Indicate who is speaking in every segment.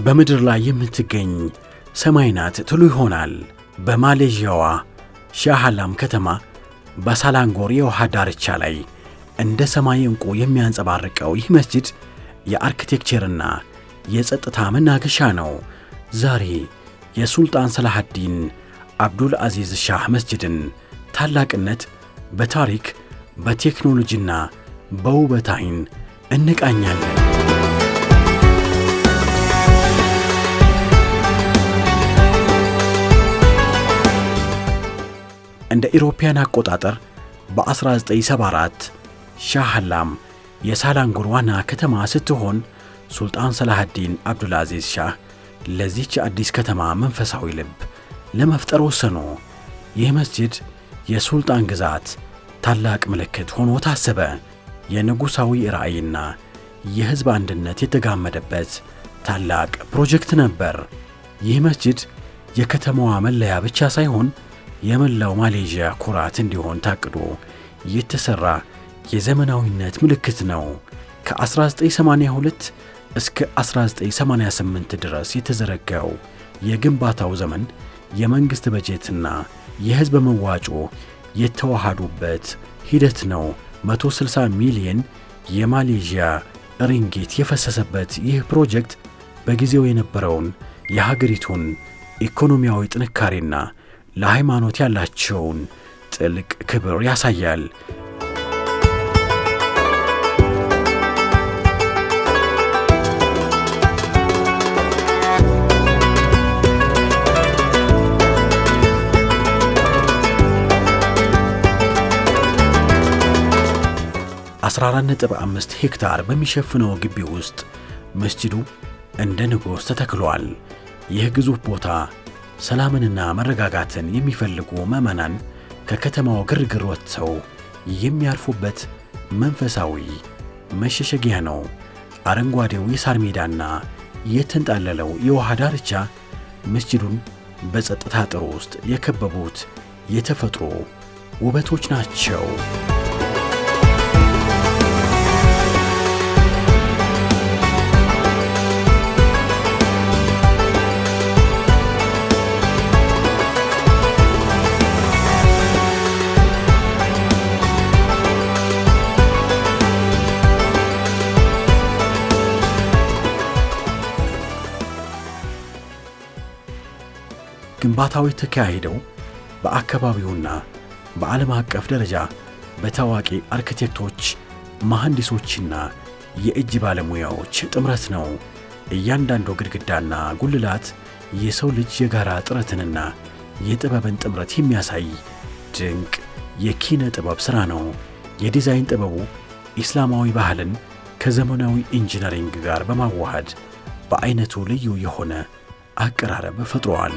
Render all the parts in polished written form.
Speaker 1: በምድር ላይ የምትገኝ ሰማይ ናት ትሉ ይሆናል። በማሌዥያዋ ሻህ አላም ከተማ በሳላንጎር የውሃ ዳርቻ ላይ እንደ ሰማይ ዕንቁ የሚያንጸባርቀው ይህ መስጂድ የአርኪቴክቸርና የጸጥታ መናገሻ ነው። ዛሬ የሱልጣን ሰላሐዲን አብዱል አዚዝ ሻህ መስጂድን ታላቅነት በታሪክ በቴክኖሎጂና በውበት ዓይን እንቃኛለን። እንደ ኢሮፒያን አቆጣጠር በ1974 ሻህ አላም የሳላንጎር ዋና ከተማ ስትሆን ሱልጣን ሰላሐዲን አብዱል አዚዝ ሻህ ለዚች አዲስ ከተማ መንፈሳዊ ልብ ለመፍጠር ወሰኑ። ይህ መስጂድ የሱልጣን ግዛት ታላቅ ምልክት ሆኖ ታሰበ። የንጉሣዊ ራዕይና የሕዝብ አንድነት የተጋመደበት ታላቅ ፕሮጀክት ነበር። ይህ መስጂድ የከተማዋ መለያ ብቻ ሳይሆን የመላው ማሌዥያ ኩራት እንዲሆን ታቅዶ የተሠራ የዘመናዊነት ምልክት ነው። ከ1982 እስከ 1988 ድረስ የተዘረጋው የግንባታው ዘመን የመንግሥት በጀትና የሕዝብ መዋጮ የተዋሃዱበት ሂደት ነው። 160 ሚሊዮን የማሌዥያ ሪንጊት የፈሰሰበት ይህ ፕሮጀክት በጊዜው የነበረውን የሀገሪቱን ኢኮኖሚያዊ ጥንካሬና ለሃይማኖት ያላቸውን ጥልቅ ክብር ያሳያል። የ14.5 ሄክታር በሚሸፍነው ግቢ ውስጥ መስጂዱ እንደ ንጉሥ ተተክሏል። ይህ ግዙፍ ቦታ ሰላምንና መረጋጋትን የሚፈልጉ ምዕመናን ከከተማው ግርግር ወጥተው የሚያርፉበት መንፈሳዊ መሸሸጊያ ነው። አረንጓዴው የሳር ሜዳና የተንጣለለው የውሃ ዳርቻ መስጂዱን በጸጥታ አጥር ውስጥ የከበቡት የተፈጥሮ ውበቶች ናቸው። ግንባታው የተካሄደው በአካባቢውና በዓለም አቀፍ ደረጃ በታዋቂ አርኪቴክቶች፣ መሐንዲሶችና የእጅ ባለሙያዎች ጥምረት ነው። እያንዳንዱ ግድግዳና ጉልላት የሰው ልጅ የጋራ ጥረትንና የጥበብን ጥምረት የሚያሳይ ድንቅ የኪነ ጥበብ ሥራ ነው። የዲዛይን ጥበቡ ኢስላማዊ ባህልን ከዘመናዊ ኢንጂነሪንግ ጋር በማዋሃድ በአይነቱ ልዩ የሆነ አቀራረብ ፈጥሯል።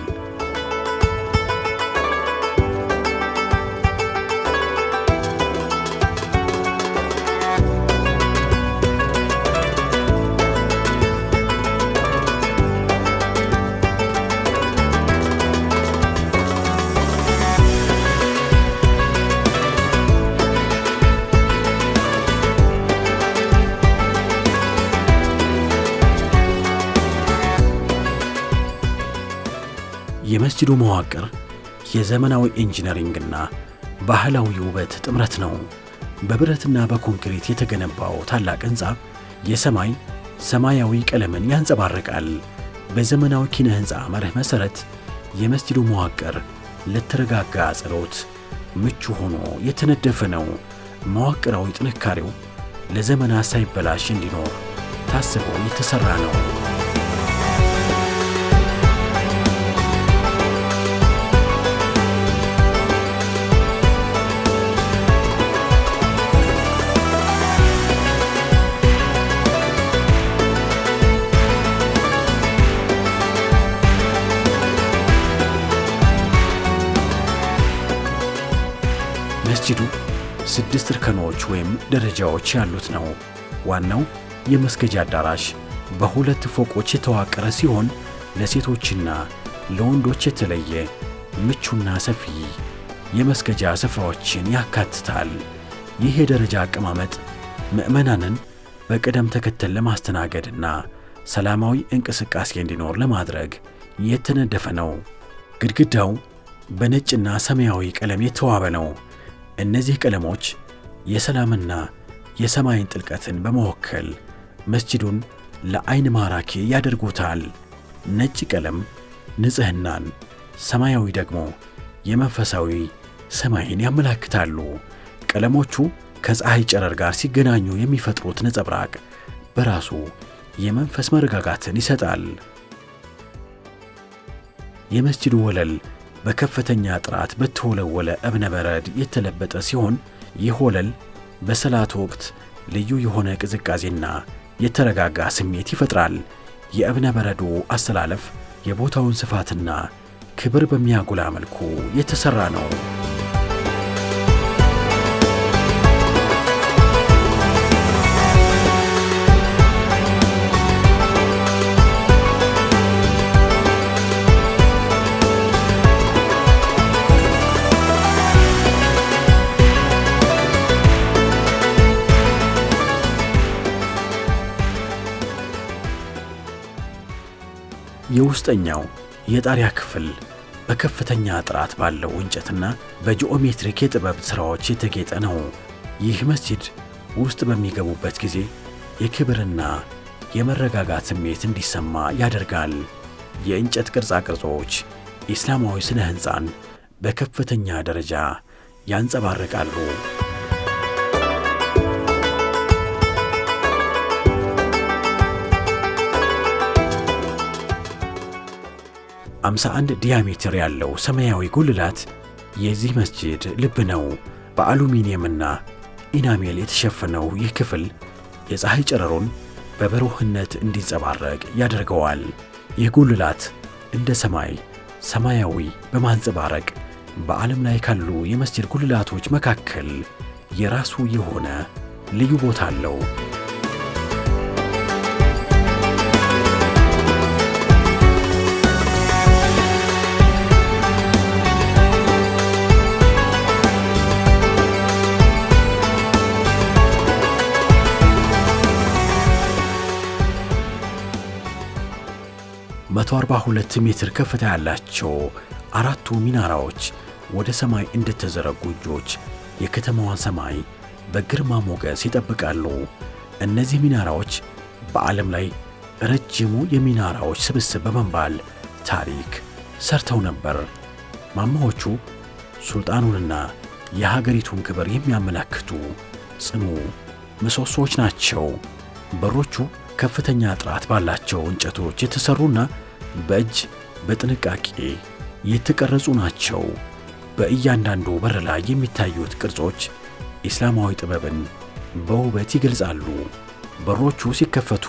Speaker 1: የመስጂዱ መዋቅር የዘመናዊ ኢንጂነሪንግና ባህላዊ ውበት ጥምረት ነው። በብረትና በኮንክሪት የተገነባው ታላቅ ሕንፃ ሰማያዊ ቀለምን ያንጸባርቃል። በዘመናዊ ኪነ ሕንፃ መርህ መሠረት የመስጂዱ መዋቅር ለተረጋጋ ጸሎት ምቹ ሆኖ የተነደፈ ነው። መዋቅራዊ ጥንካሬው ለዘመናት ሳይበላሽ እንዲኖር ታስቦ የተሠራ ነው። መስጂዱ 6 እርከኖች ወይም ደረጃዎች ያሉት ነው። ዋናው የመስገጃ አዳራሽ በሁለት ፎቆች የተዋቀረ ሲሆን ለሴቶችና ለወንዶች የተለየ ምቹና ሰፊ የመስገጃ ስፍራዎችን ያካትታል። ይህ የደረጃ አቀማመጥ ምዕመናንን በቅደም ተከተል ለማስተናገድና ሰላማዊ እንቅስቃሴ እንዲኖር ለማድረግ የተነደፈ ነው። ግድግዳው በነጭና ሰማያዊ ቀለም የተዋበ ነው። እነዚህ ቀለሞች የሰላምና የሰማይን ጥልቀትን በመወከል መስጂዱን ለዓይን ማራኪ ያደርጉታል። ነጭ ቀለም ንጽሕናን፣ ሰማያዊ ደግሞ የመንፈሳዊ ሰማይን ያመላክታሉ። ቀለሞቹ ከፀሐይ ጨረር ጋር ሲገናኙ የሚፈጥሩት ነጸብራቅ በራሱ የመንፈስ መረጋጋትን ይሰጣል። የመስጂዱ ወለል በከፍተኛ ጥራት በተወለወለ እብነ በረድ የተለበጠ ሲሆን ይህ ወለል በሰላት ወቅት ልዩ የሆነ ቅዝቃዜና የተረጋጋ ስሜት ይፈጥራል። የእብነ በረዱ አሰላለፍ የቦታውን ስፋትና ክብር በሚያጎላ መልኩ የተሰራ ነው። የውስጠኛው የጣሪያ ክፍል በከፍተኛ ጥራት ባለው እንጨትና በጂኦሜትሪክ የጥበብ ሥራዎች የተጌጠ ነው። ይህ መስጂድ ውስጥ በሚገቡበት ጊዜ የክብርና የመረጋጋት ስሜት እንዲሰማ ያደርጋል። የእንጨት ቅርጻ ቅርጾች ኢስላማዊ ስነ ሕንፃን በከፍተኛ ደረጃ ያንጸባርቃሉ። 51 ዲያሜትር ያለው ሰማያዊ ጉልላት የዚህ መስጂድ ልብ ነው። በአሉሚኒየምና ኢናሜል የተሸፈነው ይህ ክፍል የፀሐይ ጨረሩን በብሩህነት እንዲንጸባረቅ ያደርገዋል። ይህ ጉልላት እንደ ሰማይ ሰማያዊ በማንጸባረቅ በዓለም ላይ ካሉ የመስጂድ ጉልላቶች መካከል የራሱ የሆነ ልዩ ቦታ አለው። መቶ 42 ሜትር ከፍታ ያላቸው አራቱ ሚናራዎች ወደ ሰማይ እንደተዘረጉ እጆች የከተማዋን ሰማይ በግርማ ሞገስ ይጠብቃሉ። እነዚህ ሚናራዎች በዓለም ላይ ረጅሙ የሚናራዎች ስብስብ በመባል ታሪክ ሰርተው ነበር። ማማዎቹ ሱልጣኑንና የሀገሪቱን ክብር የሚያመላክቱ ጽኑ ምሰሶዎች ናቸው። በሮቹ ከፍተኛ ጥራት ባላቸው እንጨቶች የተሰሩና በእጅ በጥንቃቄ የተቀረጹ ናቸው። በእያንዳንዱ በር ላይ የሚታዩት ቅርጾች ኢስላማዊ ጥበብን በውበት ይገልጻሉ። በሮቹ ሲከፈቱ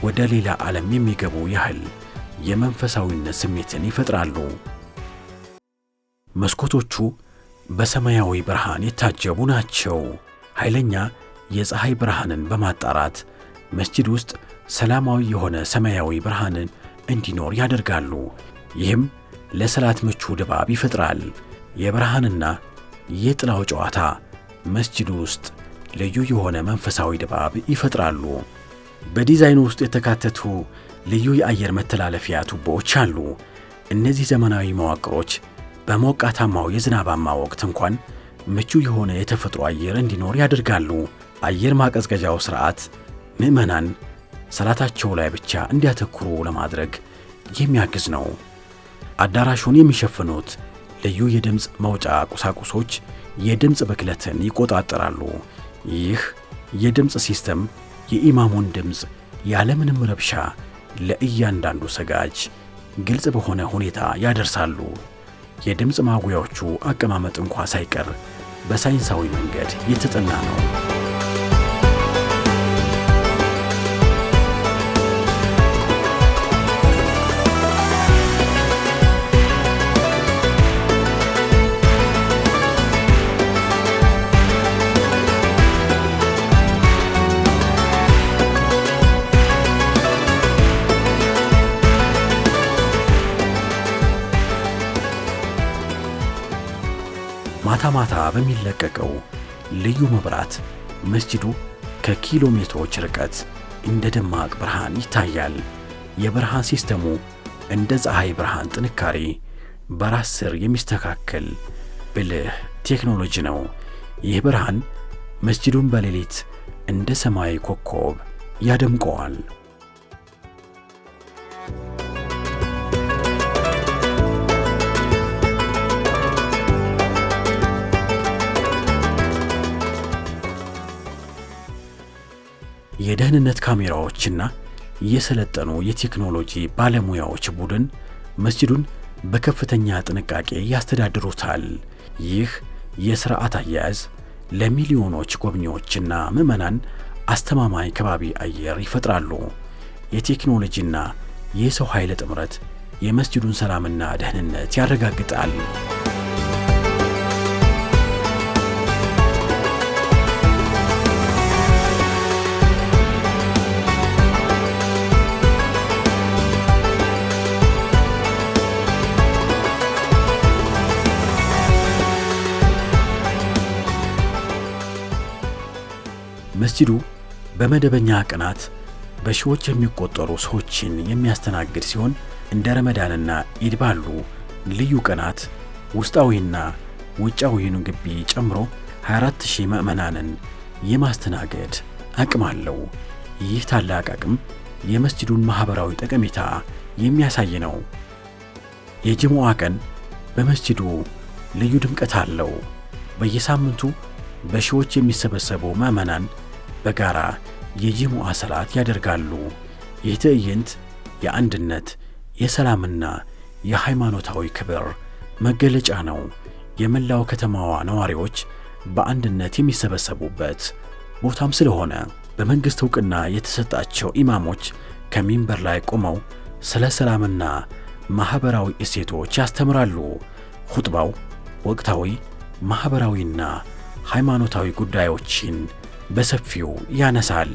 Speaker 1: ወደ ሌላ ዓለም የሚገቡ ያህል የመንፈሳዊነት ስሜትን ይፈጥራሉ። መስኮቶቹ በሰማያዊ ብርሃን የታጀቡ ናቸው። ኃይለኛ የፀሐይ ብርሃንን በማጣራት መስጂድ ውስጥ ሰላማዊ የሆነ ሰማያዊ ብርሃንን እንዲኖር ያደርጋሉ። ይህም ለሰላት ምቹ ድባብ ይፈጥራል። የብርሃንና የጥላው ጨዋታ መስጂዱ ውስጥ ልዩ የሆነ መንፈሳዊ ድባብ ይፈጥራሉ። በዲዛይኑ ውስጥ የተካተቱ ልዩ የአየር መተላለፊያ ቱቦዎች አሉ። እነዚህ ዘመናዊ መዋቅሮች በሞቃታማው የዝናባማ ወቅት እንኳን ምቹ የሆነ የተፈጥሮ አየር እንዲኖር ያደርጋሉ። አየር ማቀዝቀዣው ሥርዓት ምዕመናን ሰላታቸው ላይ ብቻ እንዲያተኩሩ ለማድረግ የሚያግዝ ነው። አዳራሹን የሚሸፍኑት ልዩ የድምፅ መውጫ ቁሳቁሶች የድምፅ ብክለትን ይቆጣጠራሉ። ይህ የድምፅ ሲስተም የኢማሙን ድምፅ ያለምንም ረብሻ ለእያንዳንዱ ሰጋጅ ግልጽ በሆነ ሁኔታ ያደርሳሉ። የድምፅ ማጉያዎቹ አቀማመጥ እንኳ ሳይቀር በሳይንሳዊ መንገድ የተጠና ነው። ማታ ማታ በሚለቀቀው ልዩ መብራት መስጂዱ ከኪሎ ሜትሮች ርቀት እንደ ደማቅ ብርሃን ይታያል። የብርሃን ሲስተሙ እንደ ፀሐይ ብርሃን ጥንካሬ በራስ ስር የሚስተካከል ብልህ ቴክኖሎጂ ነው። ይህ ብርሃን መስጂዱን በሌሊት እንደ ሰማይ ኮከብ ያደምቀዋል። የደህንነት ካሜራዎችና የሰለጠኑ የቴክኖሎጂ ባለሙያዎች ቡድን መስጂዱን በከፍተኛ ጥንቃቄ ያስተዳድሩታል። ይህ የሥርዓት አያያዝ ለሚሊዮኖች ጎብኚዎችና ምዕመናን አስተማማኝ ከባቢ አየር ይፈጥራሉ። የቴክኖሎጂና የሰው ኃይል ጥምረት የመስጂዱን ሰላምና ደህንነት ያረጋግጣል። መስጂዱ በመደበኛ ቀናት በሺዎች የሚቆጠሩ ሰዎችን የሚያስተናግድ ሲሆን እንደ ረመዳንና ኢድ ባሉ ልዩ ቀናት ውስጣዊና ውጫዊውን ግቢ ጨምሮ 24000 ምዕመናንን የማስተናገድ አቅም አለው። ይህ ታላቅ አቅም የመስጂዱን ማህበራዊ ጠቀሜታ የሚያሳይ ነው። የጅሙዓ ቀን በመስጂዱ ልዩ ድምቀት አለው። በየሳምንቱ በሺዎች የሚሰበሰቡ ምዕመናን በጋራ የጅሙዓ ሰላት ያደርጋሉ። ይህ ትዕይንት የአንድነት፣ የሰላምና የሃይማኖታዊ ክብር መገለጫ ነው። የመላው ከተማዋ ነዋሪዎች በአንድነት የሚሰበሰቡበት ቦታም ስለሆነ በመንግሥት ዕውቅና የተሰጣቸው ኢማሞች ከሚንበር ላይ ቆመው ስለ ሰላምና ማኅበራዊ እሴቶች ያስተምራሉ። ኹጥባው ወቅታዊ ማኅበራዊና ሃይማኖታዊ ጉዳዮችን በሰፊው ያነሳል።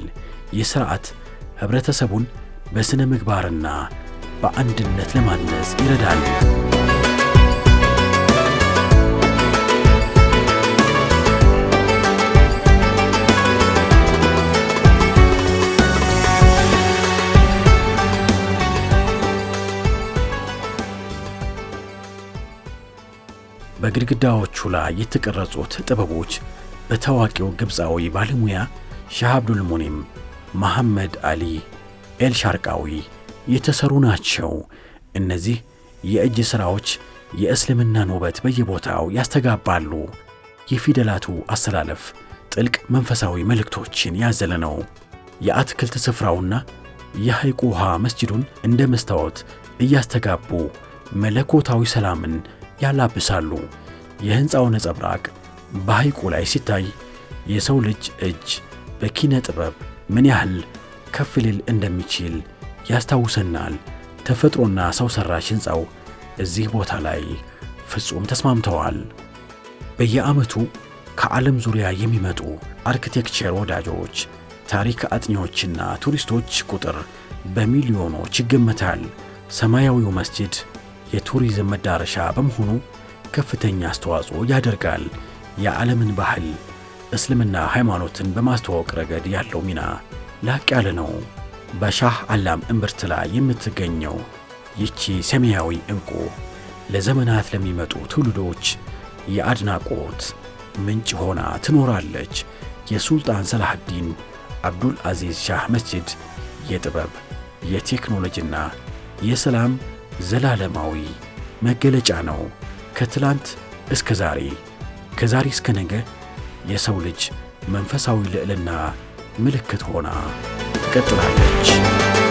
Speaker 1: ይህ ሥርዓት ኅብረተሰቡን በሥነ ምግባርና በአንድነት ለማነጽ ይረዳል። በግድግዳዎቹ ላይ የተቀረጹት ጥበቦች በታዋቂው ግብፃዊ ባለሙያ ሻህ አብዱል ሙኒም መሐመድ አሊ ኤልሻርቃዊ የተሰሩ ናቸው። እነዚህ የእጅ ሥራዎች የእስልምናን ውበት በየቦታው ያስተጋባሉ። የፊደላቱ አሰላለፍ ጥልቅ መንፈሳዊ መልእክቶችን ያዘለ ነው። የአትክልት ስፍራውና የሐይቁ ውሃ መስጂዱን እንደ መስታወት እያስተጋቡ መለኮታዊ ሰላምን ያላብሳሉ። የሕንፃው ነጸብራቅ በሐይቁ ላይ ሲታይ የሰው ልጅ እጅ በኪነ ጥበብ ምን ያህል ከፍ ሊል እንደሚችል ያስታውሰናል። ተፈጥሮና ሰው ሠራሽ ሕንፃው እዚህ ቦታ ላይ ፍጹም ተስማምተዋል። በየዓመቱ ከዓለም ዙሪያ የሚመጡ አርኪቴክቸር ወዳጆች፣ ታሪክ አጥኚዎችና ቱሪስቶች ቁጥር በሚሊዮኖች ይገመታል። ሰማያዊው መስጂድ የቱሪዝም መዳረሻ በመሆኑ ከፍተኛ አስተዋጽኦ ያደርጋል። የዓለምን ባህል፣ እስልምና ሃይማኖትን በማስተዋወቅ ረገድ ያለው ሚና ላቅ ያለ ነው። በሻህ አላም እምብርት ላይ የምትገኘው ይቺ ሰማያዊ ዕንቁ ለዘመናት ለሚመጡ ትውልዶች የአድናቆት ምንጭ ሆና ትኖራለች። የሱልጣን ሰላሐዲን አብዱል አዚዝ ሻህ መስጂድ የጥበብ የቴክኖሎጂና የሰላም ዘላለማዊ መገለጫ ነው። ከትላንት እስከ ዛሬ፣ ከዛሬ እስከ ነገ የሰው ልጅ መንፈሳዊ ልዕልና ምልክት ሆና ትቀጥላለች።